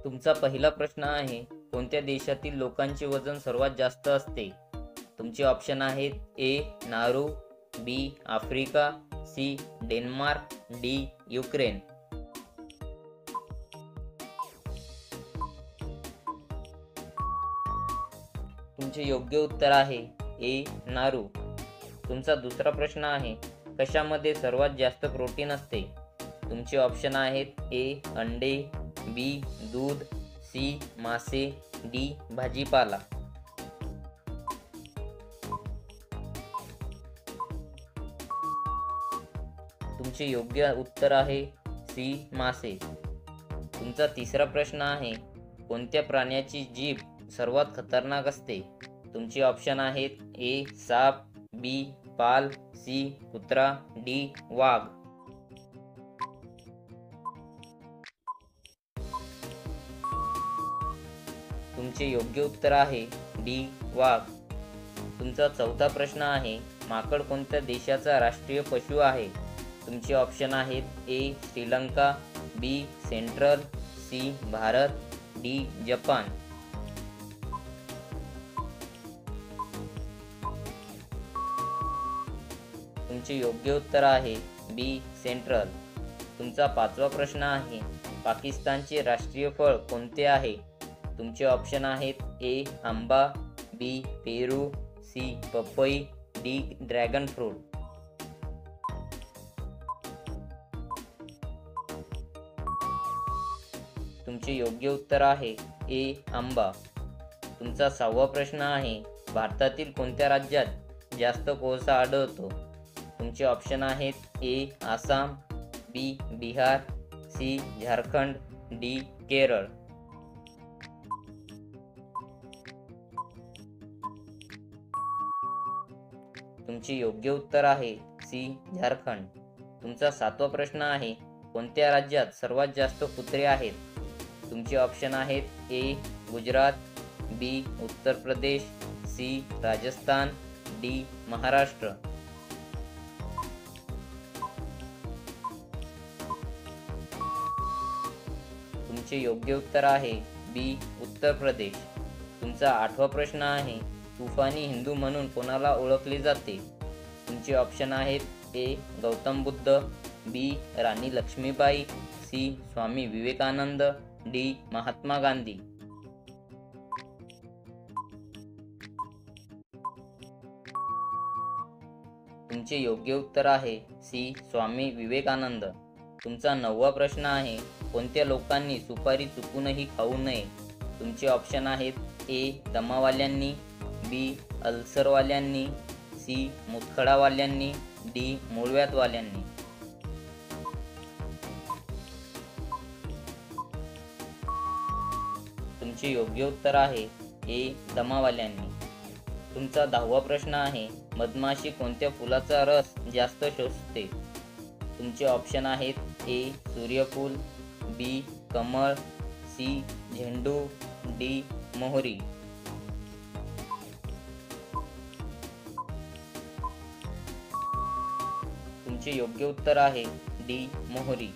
तुमचा पहिला प्रश्न आहे, कोणत्या देशातील लोकांचे वजन सर्वात जास्त असते? तुमचे ऑप्शन आहेत A. Nauru, B. Africa, C. Denmark, D. Ukraine. तुमचे योग्य उत्तर आहे ए. नारू. तुमचा दुसरा प्रश्न आहे, कशामध्ये सर्वात जास्त प्रोटीन असते? तुमचे ऑप्शन आहेत ए. अंडे, बी. दूध, सी. मासे, डी. भाजीपाला. तुमचे योग्य उत्तर आहे सी. मासे. तुमचा तिसरा प्रश्न आहे, कोणत्या प्राण्याची जीभ सर्वात खतरनाक असते? तुमचे ऑप्शन आहेत ए. साप, बी. पाल, सी. कुत्रा, डी. वाघ. तुमचे योग्य उत्तर आहे डी. वाघ. तुमचा चौथा प्रश्न आहे, माकड कोणत्या देशाचा राष्ट्रीय पशु आहे? तुमचे ऑप्शन आहेत A. Sri Lanka, B. Central, C. Bharat, D. Japan. तुमचे योग्य उत्तर आहे बी. सेंट्रल. तुमचा पाचवा प्रश्न आहे, पाकिस्तानचे राष्ट्रीय फळ कोणते आहे? तुमचे ऑप्शन आहेत ए. आंबा, बी. पेरू, सी. पपई, डी. Dragon fruit. तुमचे योग्य उत्तर आहे ए. आंबा. तुमचा सहावा प्रश्न आहे, भारतातील कोणत्या राज्यात जास्त कोळसा आढळतो? तुमचे ऑप्शन आहेत ए. आसाम, बी. बिहार, सी. झारखंड, डी. केरळ. तुमचे योग्य उत्तर आहे सी. झारखंड. तुमचा सातवा प्रश्न आहे, कोणत्या राज्यात सर्वात जास्त कुत्रे आहेत? तुमचे ऑप्शन आहेत ए. गुजरात, बी. उत्तर प्रदेश, सी. राजस्थान, डी. महाराष्ट्र. तुमचे योग्य उत्तर आहे बी. उत्तर प्रदेश. तुमचा आठवा प्रश्न आहे, तुफानी हिंदू म्हणून कोणाला ओळखले जाते? तुमचे ऑप्शन आहेत ए. गौतम बुद्ध, बी. राणी लक्ष्मीबाई, सी. स्वामी विवेकानंद, डी. महात्मा गांधी. तुमचे योग्य उत्तर आहे सी. स्वामी विवेकानंद. तुमचा नववा प्रश्न आहे, कोणत्या लोकांनी सुपारी चुकूनही खाऊ नये? तुमचे ऑप्शन आहेत ए. दमावाल्यांनी, बी. अल्सरवाल्यांनी, सी. मुतखडावाल्यांनी, डी. मूळव्याधवाल्यांनी. तुमचे योग्य उत्तर आहे ए. दमावाल्यांनी. तुमचा 10वा प्रश्न आहे, मधमाशी कोणत्या फुलाचा रस जास्त शोषते? तुमचे ऑप्शन आहेत ए. सूर्यफूल, बी. कमळ, सी. झेंडू, डी. मोहरी. तुमचे योग्य उत्तर आहे डी. मोहरी.